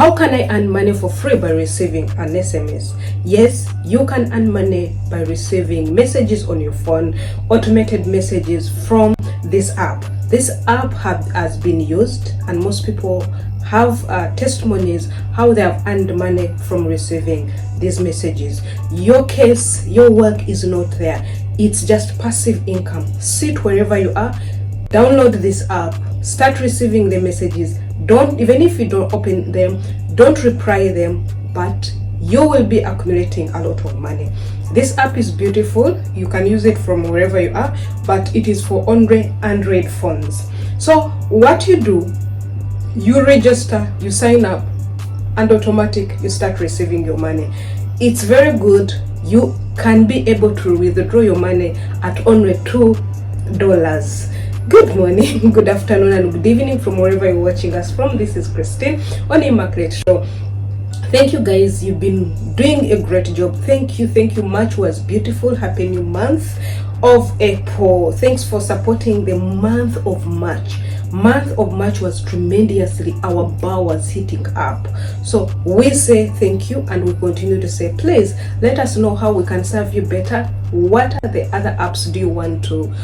How can I earn money for free by receiving an SMS? Yes, you can earn money by receiving messages on your phone, automated messages from this app. This app has been used, and most people have testimonies how they have earned money from receiving these messages. Your case, your work is not there. It's just passive income. Sit wherever you are, download this app, start receiving the messages. Don't, even if you don't open them, don't reply them, but you will be accumulating a lot of money. This app is beautiful. You can use it from wherever you are, but it is for only Android phones. So what you do, you register, you sign up, and automatic you start receiving your money. It's very good. You can be able to withdraw your money at only $2. Good morning, good afternoon, and good evening from wherever you're watching us from. This is Christine on a Market Show. Thank you guys, you've been doing a great job. Thank you much. Was beautiful. Happy new month of April. Thanks for supporting the month of March. Month of March was tremendously, our bar was hitting up. So we say thank you, and we continue to say please let us know how we can serve you better. What are the other apps do you want to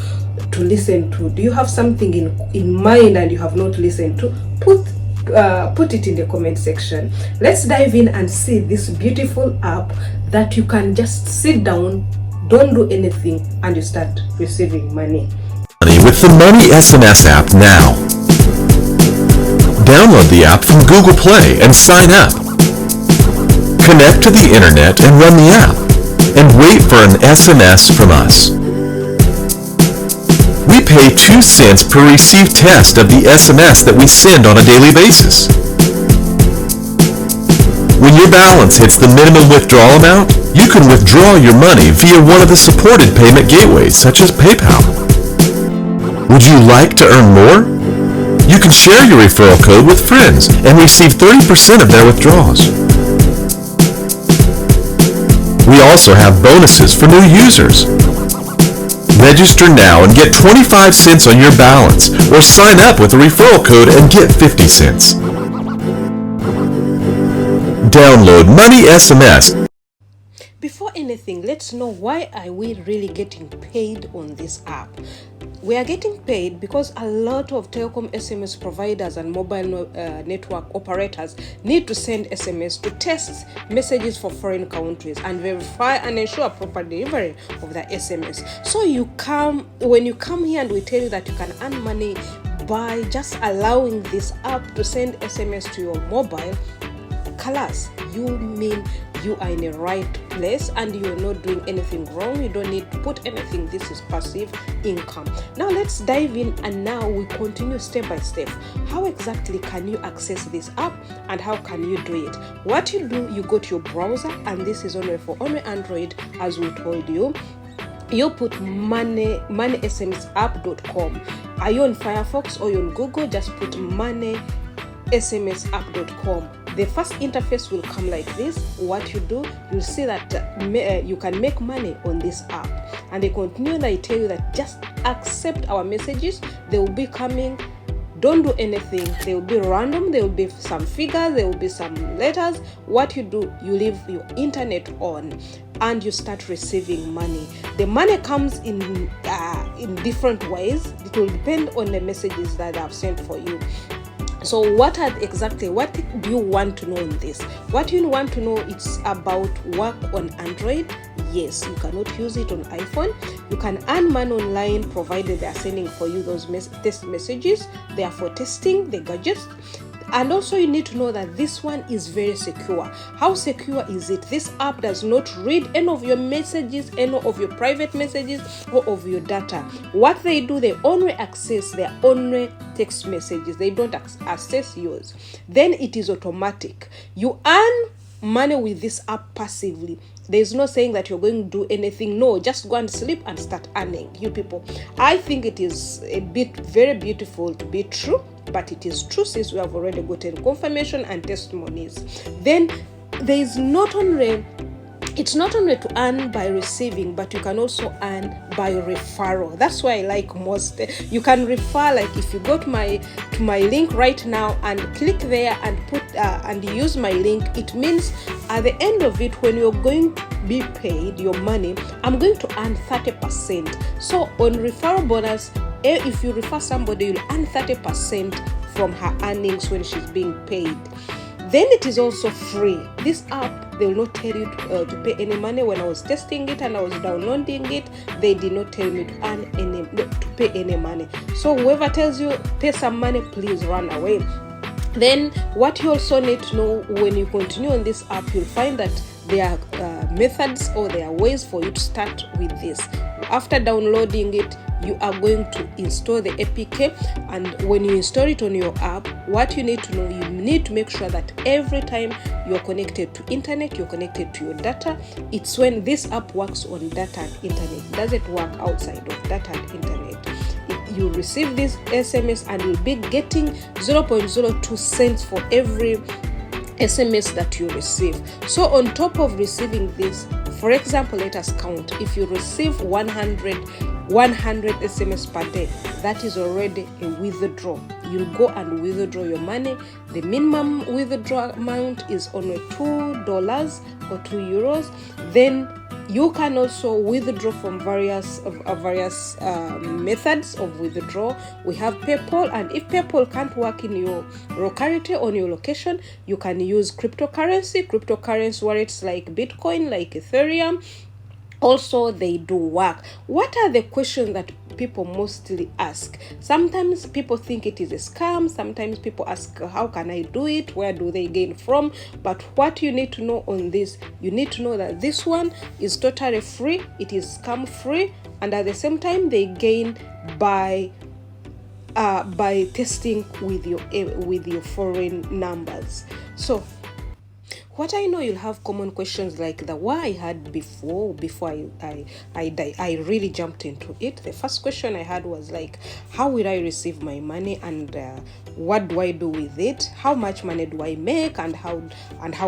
listen to? Do you have something in mind and you have not listened to? Put it in the comment section. Let's dive in and see this beautiful app that you can just sit down, don't do anything, and you start receiving money. With the Money SMS app now. Download the app from Google Play and sign up. Connect to the internet and run the app, and wait for an SMS from us. We pay 2 cents per received test of the SMS that we send on a daily basis. When your balance hits the minimum withdrawal amount, you can withdraw your money via one of the supported payment gateways such as PayPal. Would you like to earn more? You can share your referral code with friends and receive 30% of their withdrawals. We also have bonuses for new users. Register now and get 25 cents on your balance, or sign up with a referral code and get 50 cents. Download Money SMS. Before anything, let's know why are we really getting paid on this app. We are getting paid because a lot of telecom SMS providers and mobile network operators need to send SMS to test messages for foreign countries and verify and ensure proper delivery of the SMS. So when you come here and we tell you that you can earn money by just allowing this app to send SMS to your mobile, Kalas, you mean you are in the right place and you're not doing anything wrong. You don't need to put anything. This is passive income. Now let's dive in, and now we continue step by step. How exactly can you access this app and how can you do it? What you do, you go to your browser, and this is only for Android, as we told you. You put moneysmsapp.com. Are you on Firefox or you're on Google? Just put moneysmsapp.com. The first interface will come like this. What you do, you'll see that you can make money on this app. And they continue, they tell you that just accept our messages. They will be coming. Don't do anything. They will be random. There will be some figures. There will be some letters. What you do, you leave your internet on and you start receiving money. The money comes in different ways. It will depend on the messages that I've sent for you. So what do you want to know in this? What you want to know, it's about work on Android. Yes, you cannot use it on iPhone. You can earn money online provided they are sending for you those test messages. They are for testing the gadgets. And also you need to know that this one is very secure. How secure is it? This app does not read any of your messages, any of your private messages, or of your data. What they do, they only access their own text messages. They don't access yours. Then it is automatic. You earn money with this app passively. There's no saying that you're going to do anything. No, just go and sleep and start earning. You people, I think it is very beautiful to be true, but it is true since we have already gotten confirmation and testimonies. Then there is not only it's not only to earn by receiving, but you can also earn by referral. That's why I like most. You can refer, like if you go to my link right now and click there and put and use my link, it means at the end of it, when you're going to be paid your money, I'm going to earn 30%. So on referral bonus, if you refer somebody, you'll earn 30% from her earnings when she's being paid. Then it is also free. This app, they will not tell you to pay any money. When I was testing it and I was downloading it, they did not tell me to pay any money. So whoever tells you pay some money, please run away. Then what you also need to know, when you continue on this app, you'll find that there are methods or there are ways for you to start with this. After downloading it, you are going to install the APK, and when you install it on your app, what you need to know, you need to make sure that every time you're connected to internet, you're connected to your data. It's when this app works on data and internet. It doesn't work outside of data and internet. You receive this SMS and you'll be getting 0.02 cents for every SMS that you receive. So on top of receiving this, for example, let us count. If you receive 100 SMS per day, that is already a withdrawal. You'll go and withdraw your money. The minimum withdrawal amount is only $2 or €2. Then you can also withdraw from various methods of withdrawal. We have PayPal, and if PayPal can't work in your locality, on your location, you can use cryptocurrency wallets like Bitcoin, like Ethereum. Also, they do work. What are the questions that people mostly ask? Sometimes people think it is a scam. Sometimes people ask, how can I do it? Where do they gain from? But what you need to know on this, you need to know that this one is totally free. It is scam free, and at the same time, they gain by testing with your foreign numbers. So what I know, you'll have common questions like the one I had before I really jumped into it. The first question I had was like, how will I receive my money, and what do I do with it? How much money do I make, and how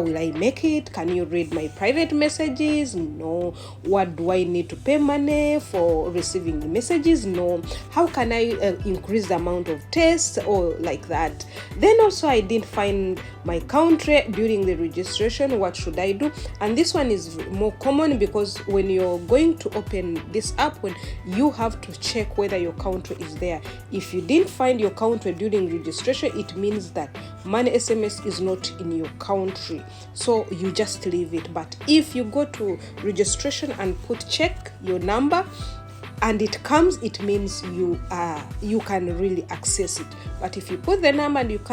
will I make it? Can you read my private messages? No. What do I need to pay money for receiving the messages? No. How can I increase the amount of tests or like that? Then also I didn't find my country during the registration. What should I do? And this one is more common because when you're going to open this app, when you have to check whether your country is there. If you didn't find your country during registration, it means that Money SMS is not in your country, so you just leave it. But if you go to registration and check your number and it comes, it means you can really access it. But if you put the number and it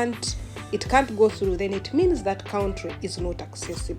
can't go through, then it means that country is not accessible.